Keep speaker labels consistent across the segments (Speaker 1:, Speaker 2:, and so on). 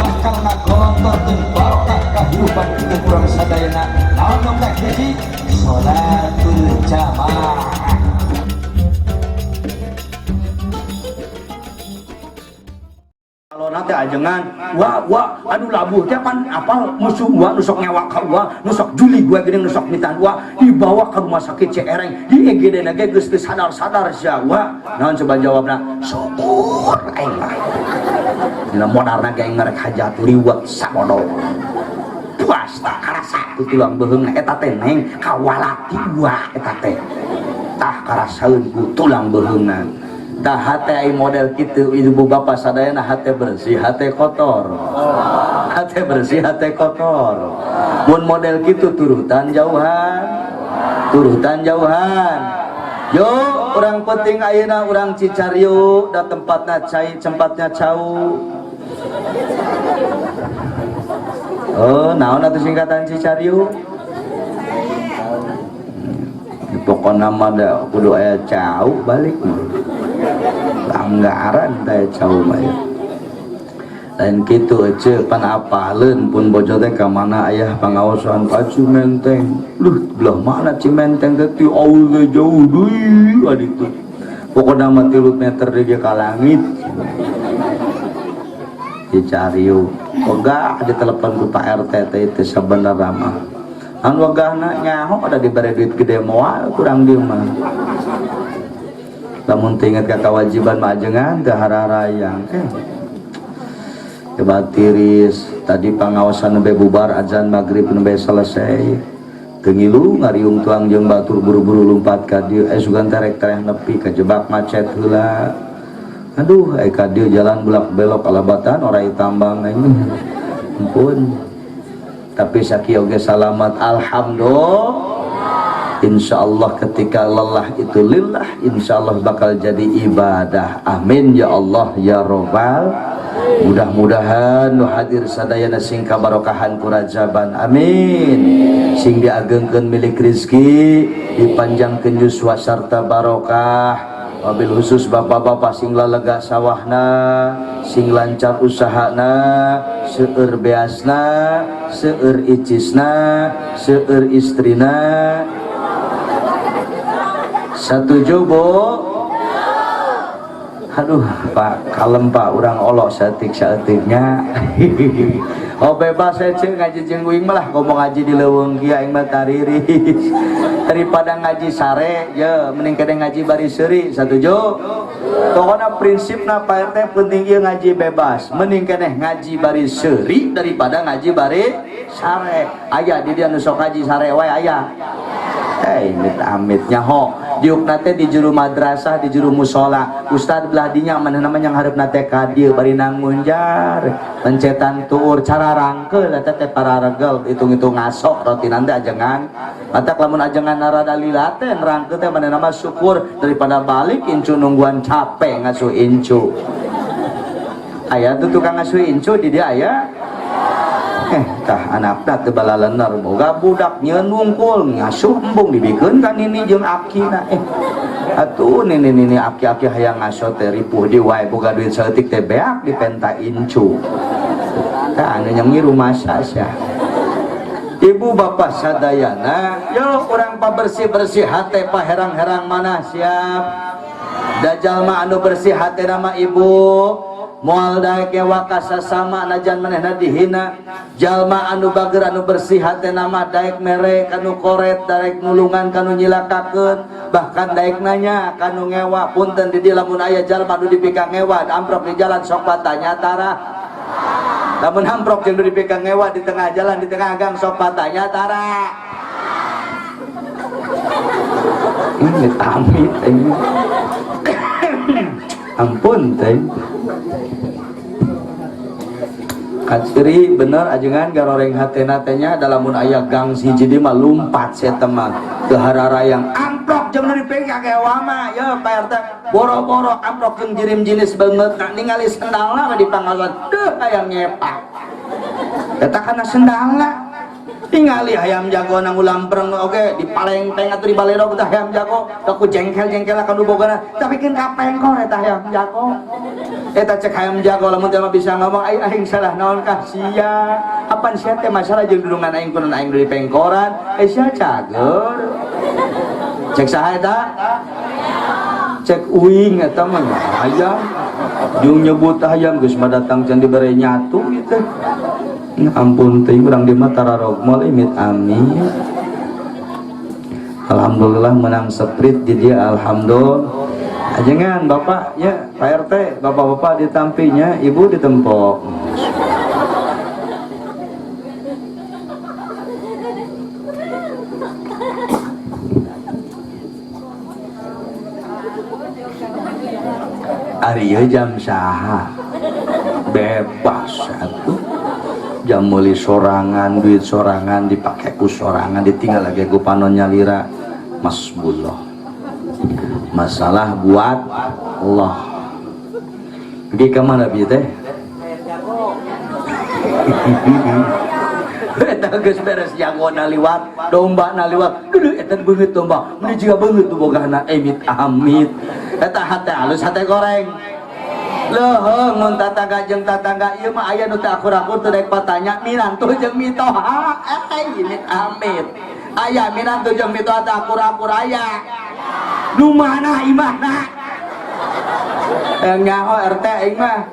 Speaker 1: bakal ngagolontorkeun barokah kahirupan kita kurang sadayana naon dongkak hiji sholatul jamaah.
Speaker 2: Kalau nanti ajengan, wah, aduh labuh, teh pan apa musuh gua nusok nyewa ka gua, nusok juli gua gini nusok mitan gua, dibawa ke rumah sakit Cereng, di EGD nage geus teu sadar-sadar sia gua. Naon coba jawabna? Syukur aing mah. Dina modarna ge aing ngarek hajat liwat sabodo. Puasta karasa ku tulang beuheung eta teh neng kawalati gua eta teh. Tah karasaeun ku tulang beuheungna. Dah hati ai model kitu ibu bapak sadayana hati bersih hati kotor, hati bersih hati kotor. Mun model kitu turutan jauhan, yo orang penting ayeuna orang Cicariu da tempatna cai tempatnya cau. Oh naon atuh singkatan Cicariu? Pokoknya mah da kudu aya cau balik mah. Langgaran teh cau mah ya. Lain kitu ceu pan apaleun pun bojo teh ka mana aya pangaosan ka Cimenteng. Luh belah mana Cimenteng teh ti aul teh jauh deui aditu. Pokona mah 3 meter deui ka langit. Dicariu. Oga ditelepon ku Pak RT teh itu sabenerna mah. Anu wagahna nyaho ada dibere duit gede moal kurang dieu mah. Lamun ingat ka kewajiban majengan teu hararayang coba tiris tadi pangaosan nembe bubar azan maghrib nembe selesai teu ngilu ngariung tuang jeung batur buru-buru lumpat ka dieu sugan terek-terek nepi kajebak macet heula. Aduh ka dieu jalan bulak-belok alabatan orai tambang ampun. Tapi sakieu ge salamat alhamdulillah. Insyaallah ketika lelah itu lillah, insyaallah bakal jadi ibadah. Amin ya Allah ya Robbal. Mudah-mudahan nu hadir sadayana sing kabarokahan ku rajaban. Amin. Sing diagengkeun milik rezeki, dipanjangkeun yuswa sarta barokah. Wabil khusus bapak-bapak sing lalega sawahna, sing lancar usahana, seueur beasna, seueur icisna, seueur istrina. Setuju Bu? Aduh Pak kalem Pak urang olok saeutik-saeutiknya. Oh bebas ceu ngaji jeung uing malah ngomong ngaji di leuweung kieu aing mah tariris. Daripada ngaji sare ye mending kade ngaji bari seuri. Setuju? Pokona prinsipna Pak RT penting ieu ngaji bebas. Mending keneh ngaji bari seuri daripada ngaji bari sare. Aya di dieu nu sok ngaji sare wae aya. Amit-amit nyaho diuk nate di juru madrasah di juru musola ustad belah dinya mana namanya yang harap nate kadir bari nangmunjar pencetan tuur cara rangkeul eta teh para regel hitung-hitung ngasok roti nanti ajengan matak lamun ajengan narada lila teh rangkeul teh mana nama syukur daripada balik incu nungguan capek ngasuh incu aya tuh tukang ngasuh incu di dia aya tah anakna teu balalener boga budak nyeun wungkul ngasuh embung dibikeun ka nini jeung akina atuh nini aki-aki hayang ngaso teh ripuh di wae boga duit saeutik teh beak dipenta incu tah anu nyanyi rumah sia ibu bapak sadayana yo urang pabersih-bersih hate paherang-herang mana siap dajal mah anu bersih hate nama ibu moal daek wakasa sama najan manehna dihina jalma anu bager anu bersih hati nama daek mere kanu koret daek nulungan kanu nyilakakeun bahkan daek nanya kanu ngewa punten di lamun aya jalma anu dipikang ngewa amprok di jalan sok patanya tara lamun amprok jeung dipikang ngewa di tengah jalan di tengah gang sok patanya tara ini amit ini ampun teh kaciri bener ajengan garoreng hatena tehnya dalam mun aya gang siji di mah lumpat saya teman teu hararayang amprok jeung nu dipegang ewa mah ya Pak RT boro-boro amprok jeung jirim jenis banget nak ningali sendalna di pangalan teu aya nyepak eta kana sendalna tingali hayam jago nang ulam pereng oke di palengteng atau di balero kita hayam jago aku jengkel-jengkel akan dubogana tapi kan kapengkor eta hayam jago Eta cek hayam jago lamun teh mah bisa ngomong aing salah naon kah sia. Apan sia teh masalah jeung dulungan aing kunaon aing di pengkoran. Sia cager. Cek saha eta? Cek uing eta mah hayam. Jeung nyebut hayam geus datang can dibere nyatu gitu. Ampun teuing urang di mah tararog moal mit amin. Alhamdulillah menang sprint di dia alhamdulillah. Jangan bapak ya Pak RT, bapak-bapak ditampinya, ibu ditempok. Ari jam saha bebas atuh. Jam meuli sorangan, duit sorangan dipakai ku sorangan, ditinggal lagi ku panon nyalira masbullah. Masalah buat Allah. Pergi ke mana bi teh? Eta geus beres jago naliwat, domba naliwat. Duh eta beungeut domba. Mun juga beungeut tuh bogana emit amit. Eta hate halus hate goreng. Leuheung mun tatangga jeung tatangga ieu mah aya nu teu akur-akur teu daek patanya minantu jeung mitoha. Emit amit. Aya minantu jeung mitoha teu akur-akur aya. Nu mana imahna nyaho RT aing mah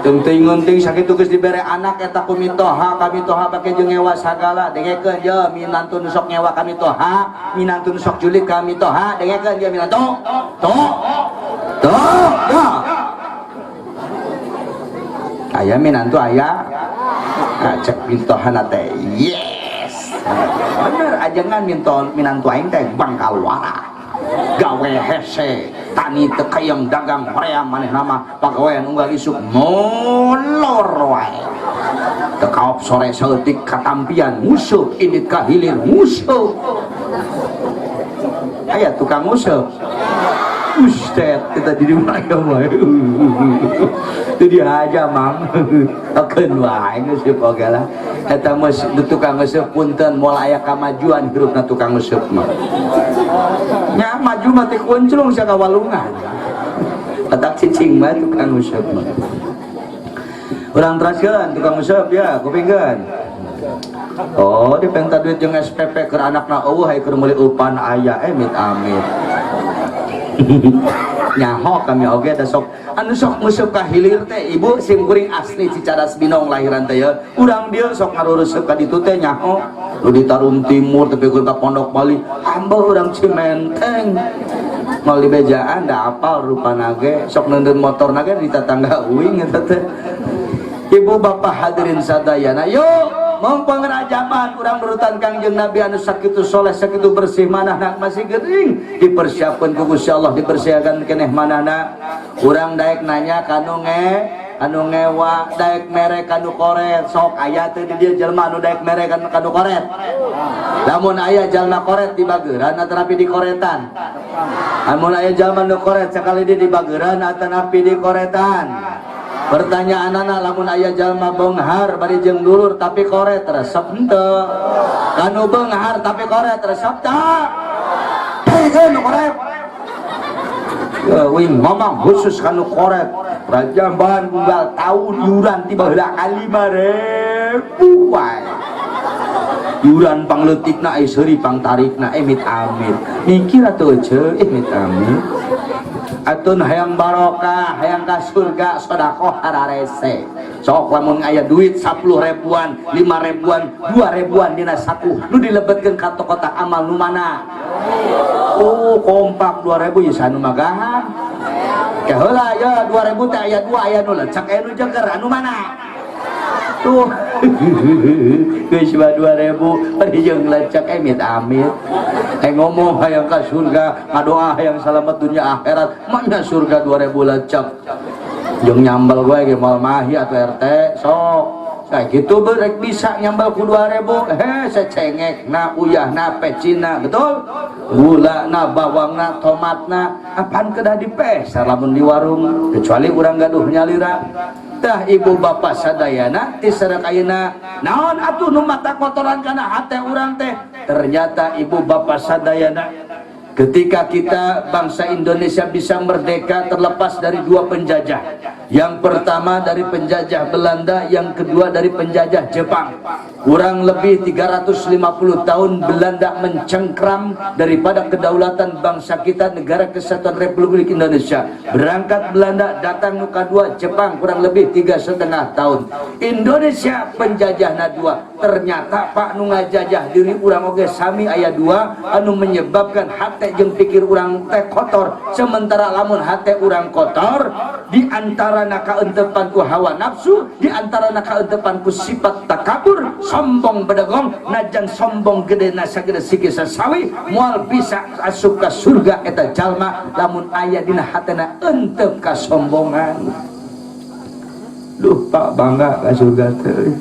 Speaker 2: teuing-teuing sakitu geus dibere anak eta ku mitoha ka mitoha bake jeung ngewa sagala dengekeun ye minantu nu sok nyewa ka mitoha minantu nu sok julik ka mitoha dengekeun ye minantu tuh aya minantu aya cek mitohana teh yes bener ajengan minantu aing teh bangkal wara gawe hese tani teu kayang dagang hoream maneh nama pagawean unggal isuk molor wae teu kaop sore saeutik katampian musuh ini kahilir musuh aya tukang musuh Ustad kita di rumah ya wae itu dia aja mang akeun wae geus pogala eta mah tukang ngeuseuk punten moal aya kamajuan hirupna tukang ngeuseuk mah nya maju mah teh kunclung sia kawalungan atak cicing mah tukang ngeuseuk mah urang teraskeun tukang ngeuseuk ya kupingkeun oh dipenta duit jeung SPP keur anakna eueuh hayu keur meuli upan aya mit amit nyaho kami oge da sok anu sok ngeuseuk ka hilir teh ibu sim kuring asli Cicadas Binong lahiran teh ya urang dieu sok ngarureuseup ka ditu teh nyaho nu di Tarum Timur tapi keur ka Pondok Bali ambo urang Cimenteng mal di bejaan da apal rupana ge sok neundeun motorna ge di tetangga uing eta teh ibu bapak hadirin sadayana yuk mong pengrajaman urang nurutan Kangjeng Nabi anu sakitu soleh sakitu bersih manahna masih geuning dipersiapkeun ku Gusti Allah dipersiapkan keneh manahna urang daek nanya kanu ngewa daek mere kanu koret sok aya teu di dieu jelema anu daek mere kanu koret lamun aya jalma koret di bageuran atanapi di koretan lamun aya jalma nu koret sakali di bageuran atanapi di koretan pertanyaan anak lamun aya jalma beunghar bari jeung dulur tapi koret resep henteu kanu beunghar tapi koret resep teu heuh koret wing ngomong khusus kanu koret rajamban unggal tahun iuran tiba heula ka 5.000 wae iuran pangleutikna ai seuri pangtarikna mit amit mikir atuh ceuk mit amit atun hayang barokah hayang ka surga sedekah hararese sok lamun aya duit 10 ribuan 5 ribuan 2 ribuan dina saku nu dilebetkeun ka kotak amal nu mana oh kompak 2000 ya sanu magahan kaheula ya 2000 teh aya 2 aya nu lecek aya nu jeger anu mana tuh geus 2000 bari jeung lecek mit amit ngomong hayang ka surga ngadoa hayang salamet dunia akhirat mana surga 2000 lecek jeung nyambel gue ge moal mahi atuh RT sok kayak gitu berek bisa nyambel ku 2000 secengekna uyahna pecina betul gulana bawangna tomatna apaan kedah dipesar lamun di warung kecuali urang gaduh nyalira tah ibu bapak sadayana ti sareuk ayeuna naon atuh nu mata kotoran kana hate urang teh ternyata ibu bapak sadayana ketika kita bangsa Indonesia bisa merdeka terlepas dari dua penjajah. Yang pertama dari penjajah Belanda, yang kedua dari penjajah Jepang. Kurang lebih 350 tahun Belanda mencengkram daripada kedaulatan bangsa kita, Negara Kesatuan Republik Indonesia. Berangkat Belanda, datang nuka dua Jepang kurang lebih 3,5 tahun. Indonesia penjajah na dua. Ternyata Pak nu ngajajah diri urang oge sami aya dua anu menyebabkan hate jeung pikir urang teh kotor. Sementara lamun hate urang kotor, di antara kaentepan ku hawa nafsu, di antara kaentepan ku sifat takabur, sombong bedegong, najan sombong gede nasa gede sikisa sawi, mual bisa asup ka surga eta jalma lamun aya dina hatena entep kasombongan. Duh Pak bangga ka surga teh.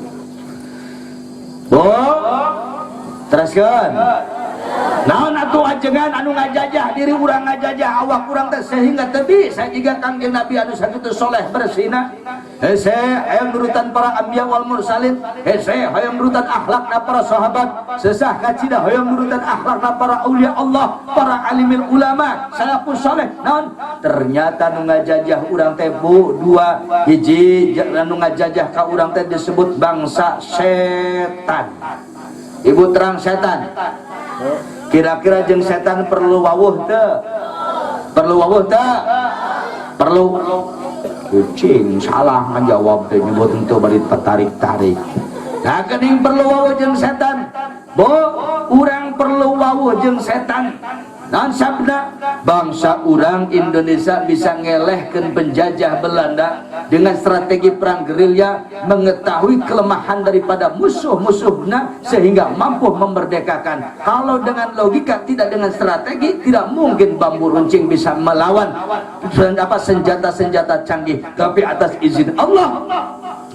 Speaker 2: Bo, teruskeun. Naon atuh ajengan anu ngajajah diri urang ngajajah awak urang teh sehingga teu bisa jiga Kangjeng Nabi anu sakitu soleh bersihna. Hese hayang nurutan para anbiya wal mursalin, hese hayang nurutan akhlakna para sahabat, sesah kacida hayang nurutan akhlakna para aulia Allah, para alimil ulama, salafus saleh. Naon? Ternyata nu ngajajah urang teh bu dua, hiji anu ngajajah ka urang teh disebut bangsa setan. Ibu terang setan. Kira-kira jeung setan perlu wawuh teu? Perlu wawuh teu? Perlu. Kucing salah ngajawab teh nyebut henteu bari tarik-tarik. Nah geuning perlu wawuh jeung setan. Bo, urang perlu wawuh jeung setan. Naon sabda? Bangsa urang Indonesia bisa ngelehkeun penjajah Belanda dengan strategi perang gerilya, mengetahui kelemahan daripada musuh-musuhnya sehingga mampu memerdekakan. Kalau dengan logika, tidak dengan strategi, tidak mungkin bambu runcing bisa melawan senjata-senjata canggih. Tapi atas izin Allah,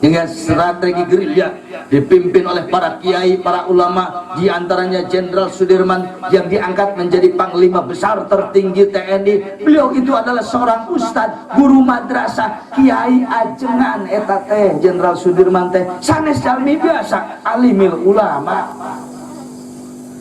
Speaker 2: dengan strategi gerilya dipimpin oleh para kiai, para ulama, diantaranya Jenderal Sudirman yang diangkat menjadi Panglima Besar tertinggi TNI. Beliau itu adalah seorang ustadz, guru madrasah, kiai ajengan eta teh Jenderal Sudirman teh sanes jalmi biasa, alimil ulama.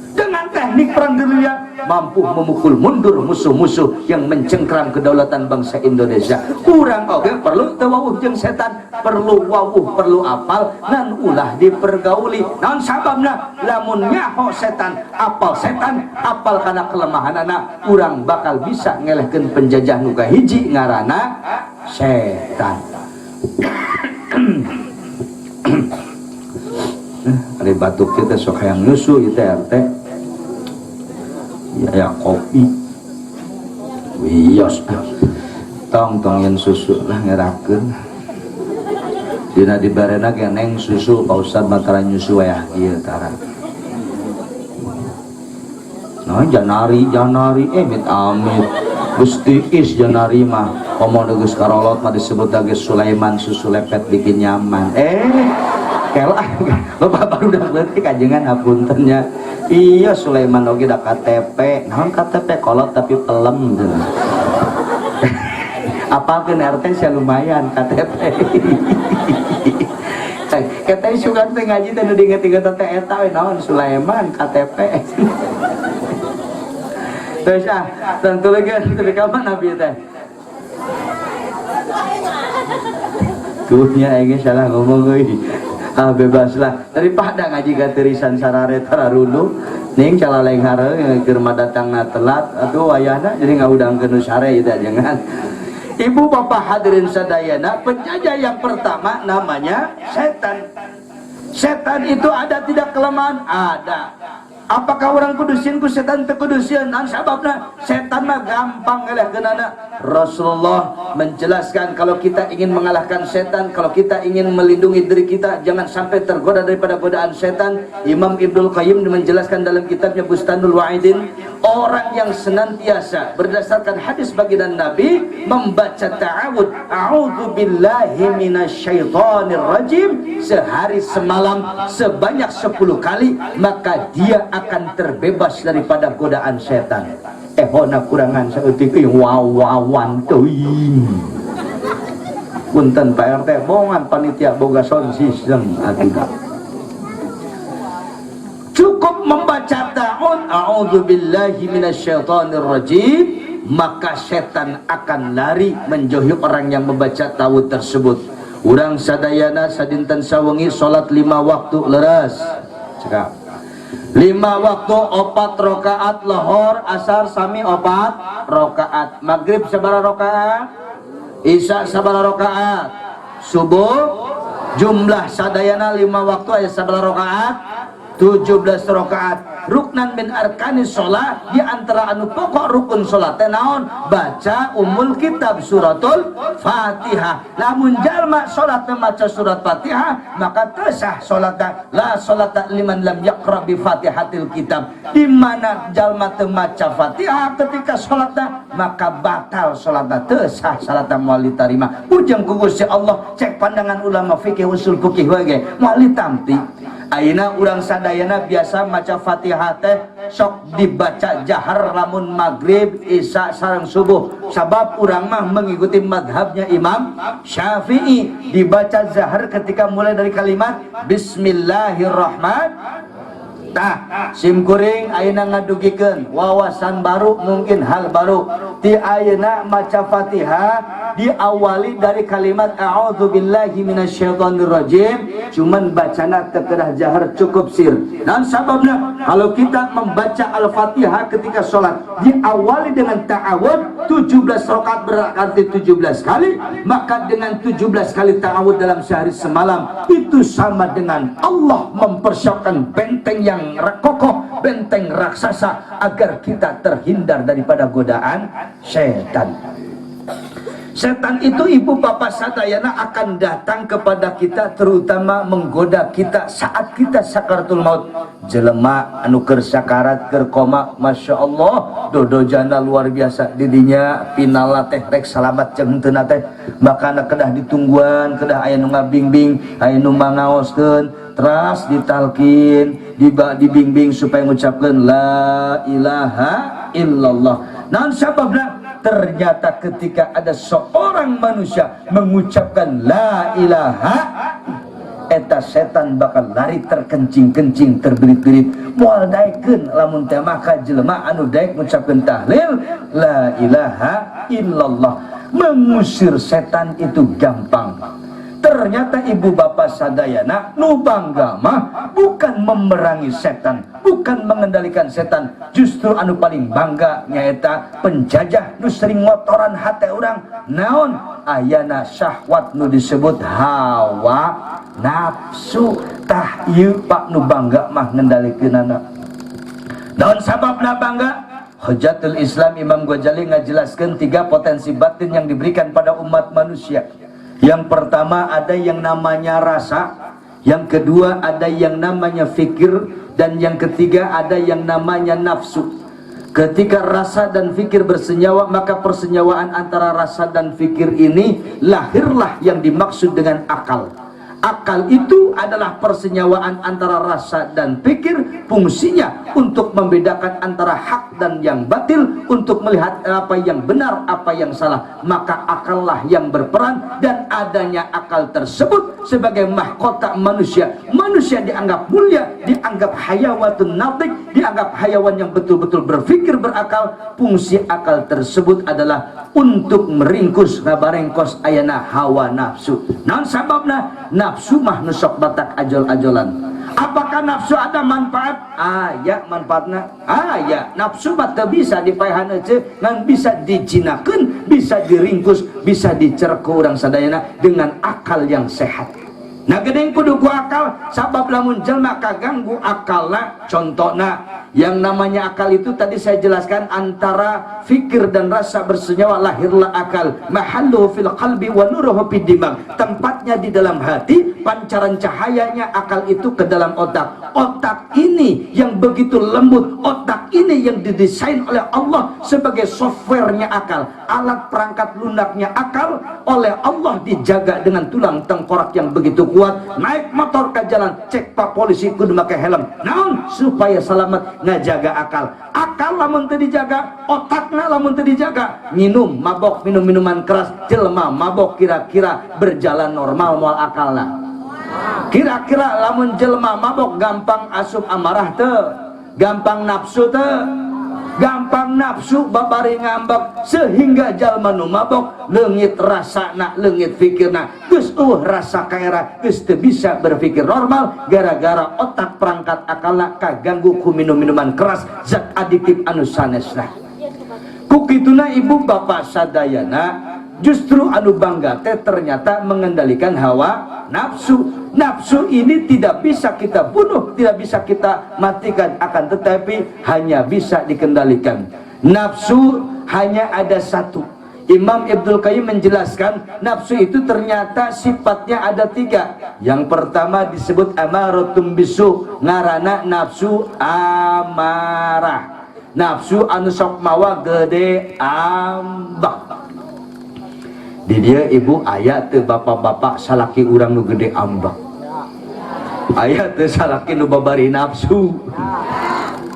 Speaker 2: Dengan teknik perang gerilya mampu memukul mundur musuh-musuh yang mencengkram kedaulatan bangsa Indonesia. Kurang oge perlu tewawuh jeung setan, perlu wawuh, perlu apal, nan ulah dipergauli. Naon sababna? Lamun nyaho setan, apal kana kelemahanana, urang bakal bisa ngelehkeun penjajah nu kahiji ngaranna setan. Ari batuk kita sok hayang nyusu ieu teh RT. Ya kopi wios tong yen susu lah ngerakeun dina dibarena ge neng susu Pak Ustad matara nyusu wayah kieu tara nah janari mit amit Gusti is janari mah omong geus karolot mah disebut geus Sulaiman susu lepet bikin nyaman kelah Bapak baru udah berarti kajengan hapuntennya. Iya Sulaiman oge da KTP, naon KTP kolot tapi pelem. Apalkeun RT sia lumayan KTP. Katanya sugan teh ngaji teh nu diinget-inget teh eta we naon Sulaiman KTP. Terus tentu lagi tapi kapan Nabi teh? Tuhnya aing salah ngomong euy. Bebaslah daripada ngaji gatirisan sarare tararulu ning calaleng hareuy keur madatangna telat atuh wayahna jadi ngaudangkeun sare ieu jangan. Ibu bapak hadirin sadayana, penjajah yang pertama namanya setan. Setan itu ada tidak kelemahan? Ada. Apakah orang kudusin ku setan teu kudusin? Naon sababna? Setan mah gampang ngelehkeunana. Rasulullah menjelaskan kalau kita ingin mengalahkan setan, kalau kita ingin melindungi diri kita jangan sampai tergoda daripada godaan setan. Imam Ibnul Qayyim menjelaskan dalam kitabnya Bustanul Wa'idin, orang yang senantiasa berdasarkan hadis baginda Nabi membaca ta'awud, a'udzu billahi minasyaitonir rajim sehari semalam sebanyak 10 kali, maka dia akan terbebas daripada godaan setan. Hona kurangan saeutik wawawan teuing. Punten Pak RT bongan panitia boga sound system atuh. Cukup membaca ta'awud, a'udzubillahi minasyaitonirrajim, maka setan akan lari menjauhi orang yang membaca ta'awud tersebut. Urang sadayana sadinten sawengi salat 5 waktu leres. Cekap 5 waktu 4 rakaat lohor, asar sami 4 rakaat, maghrib sabaraha rakaat, isya sabaraha rakaat, subuh jumlah sadayana 5 waktu aya sabaraha rakaat, 17 rakaat. Ruknan min arkanis sholat, di antara anu pokok rukun sholat naon? Baca umul kitab suratul Fatihah. Lamun jalma sholat maca surat Fatihah, maka tesah sholatna. La sholata liman lam yaqra bi Fatihatil kitab. Di mana jalma teu maca Fatihah ketika sholatna, maka batal sholatna, tesah sholatna moal ditarima. Ujang ku Gusti Allah, cek pandangan ulama fikih usul fikih we ge moal ditampi. Ayeuna urang sadayana biasa maca Fatihah teh sok dibaca jahar lamun maghrib, isya sareng subuh. Sabab urang mah mengikuti madhabnya Imam Syafi'i, dibaca jahar ketika mulai dari kalimat Bismillahirrahmanirrahim. Tah, sim kuring ayeuna ngadugikeun wawasan baru, mungkin hal baru. Ti ayeuna maca Fatihah diawali dari kalimat a'udzubillahi minasyaitonirrajim, cuman bacana teu kedah jahar cukup sir. Dan sababna kalau kita membaca Al-Fatihah ketika sholat diawali dengan ta'awud 17 rakaat berarti 17 kali, maka dengan 17 kali ta'awud dalam sehari semalam itu sama dengan Allah mempersiapkan benteng yang kokoh, benteng raksasa agar kita terhindar daripada godaan setan. Setan itu ibu bapak sadayana akan datang kepada kita, terutama menggoda kita saat kita sakaratul maut. Jelema anu keur sakarat keur koma, masya Allah dodo jana luar biasa didinya, pinala teh rek salamat jeung henteu teh, makana kedah ditungguan, kedah aya nu ngabingbing, aya nu mangaoskeun, teras ditalkin, dibimbing supaya mengucapkan la ilaha illallah. Naon sababna? Ternyata ketika ada seorang manusia mengucapkan la ilaha, eta setan bakal lari terkencing-kencing, terberit-berit, moal daekeun lamun teh maka jelema anu daek mengucapkan tahlil la ilaha illallah. Mengusir setan itu gampang. Ternyata ibu bapak sadayana nu bangga mah bukan memerangi setan, bukan mengendalikan setan, justru anu paling bangga nyaeta penjajah nu sering ngotoran hati orang. Naon? Ayana syahwat nu disebut hawa nafsu. Tah ieu pak nu bangga mah ngendalikeunana. Naon sababna bangga? Hujatul Islam Imam Ghazali ngajelaskeun 3 potensi batin yang diberikan pada umat manusia. Yang pertama ada yang namanya rasa, yang kedua ada yang namanya fikir, dan yang ketiga ada yang namanya nafsu. Ketika rasa dan fikir bersenyawa, maka persenyawaan antara rasa dan fikir ini lahirlah yang dimaksud dengan akal. Akal itu adalah persenyawaan antara rasa dan pikir, fungsinya untuk membedakan antara hak dan yang batil, untuk melihat apa yang benar, apa yang salah. Maka akallah yang berperan, dan adanya akal tersebut sebagai mahkota manusia. Manusia dianggap mulia, dianggap hayawatun natik, dianggap hayawan yang betul-betul berpikir berakal. Fungsi akal tersebut adalah untuk meringkus ngabarengkos ayana hawa nafsu. Naon sababna? Nafsu mah nusok batak ajol-ajolan. Apakah nafsu ada manfaat? Ya manfaatnya. Ya nafsu mah teu bisa dipaehan eueuh, ngan bisa dijinakeun, bisa diringkus, bisa dicerku urang sadayana dengan akal yang sehat. Nah gedeng kudu ku akal, sabab lamun jelma kaganggu akalna. Contohna yang namanya akal itu tadi saya jelaskan antara fikir dan rasa bersenyawa, lahirlah akal. Mahalluhu fil qalbi wa nuruhu fid dimag. Tempatnya di dalam hati, pancaran cahayanya akal itu ke dalam otak. Otak ini yang begitu lembut, otak ini yang didesain oleh Allah sebagai softwarenya akal, alat perangkat lunaknya akal oleh Allah, dijaga dengan tulang tengkorak yang begitu kuat. Naik motor ke jalan, cek pak polisi kudu make helm. Naon? Supaya selamat, ngajaga akal. Akal lamun teu dijaga, otakna lamun teu dijaga, minum mabok, minum minuman keras, jelema mabok, kira-kira berjalan normal moal akalna. Kira-kira lamun jelema mabok gampang asup amarah teu? gampang nafsu teh, gampang nafsu babari ngambek sehingga jalma nu mabok leungit rasana, leungit pikirna geus rasa kaera geus teu bisa berpikir normal gara-gara otak perangkat akalna kaganggu ku minum-minuman keras zat adiktif anu sanesna. Kukituna ibu bapak sadayana justru anu bangga teh ternyata mengendalikan hawa nafsu. Nafsu ini tidak bisa kita bunuh, tidak bisa kita matikan, akan tetapi hanya bisa dikendalikan. Nafsu hanya ada satu. Imam Ibnul Qayyim menjelaskan nafsu itu ternyata sifatnya ada 3. Yang pertama disebut amaratum bisu, ngarana nafsu amarah, nafsu anu sok mawa gede ambak. Di dia ibu ayat teu bapak-bapak salaki urang nu gede ambak, ayat teu salaki nu babari nafsu,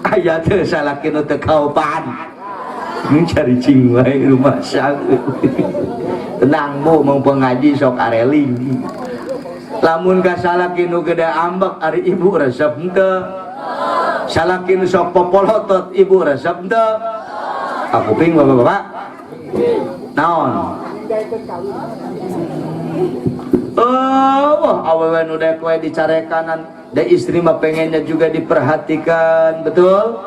Speaker 2: ayat teu salaki nu teu kaopan mencari cing wae rumah sak. Tenang bu, mau pengaji sok areling. Lamun ka salaki nu gede ambak ari ibu resep henteu, salaki nu sok popolotot ibu resep henteu. Kuping bapak-bapak naon? Awewe nu dek we dicarekanan, da istri mah pengennya juga diperhatikan, betul?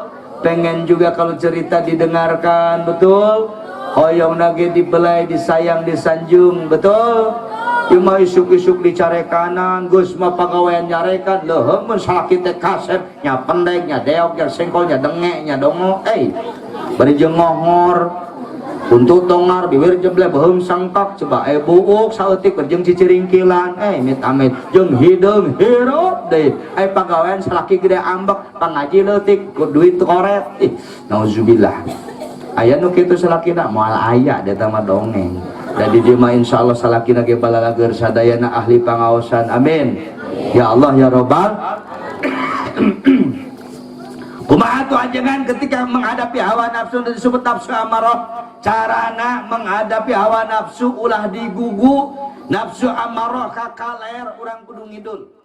Speaker 2: Pengen juga kalau cerita didengarkan, betul? Hoyong nage dibelai, disayang, disanjung, betul? Cuma isuk-isuk dicarekanan, Gus mah pagawean nyarekan, leuh mun salaki teh kasep, nya pendek, nya deok, nya sengkol, nya denge, nya dongo, bari jeung ngohor. Untuk tongar bibir jeble beheum sangkak coba buuk saeutik berjeng ciciringkilan mit-amit jeung hideung hirup deui pagawean salaki gede ambek pangaji leutik ku duit koret nauzubillah. Aya nu kitu salakina moal aya da teh mah dongeng da di dieu mah insyaallah salakina ge balalager sadayana ahli pangaosan, amin ya Allah ya Rabbal. Kumaha tuh ajengan ketika menghadapi hawa nafsu disebut nafsu amarah? Carana menghadapi hawa nafsu ulah digugu, nafsu amarah kakaler urang kudu ngidul.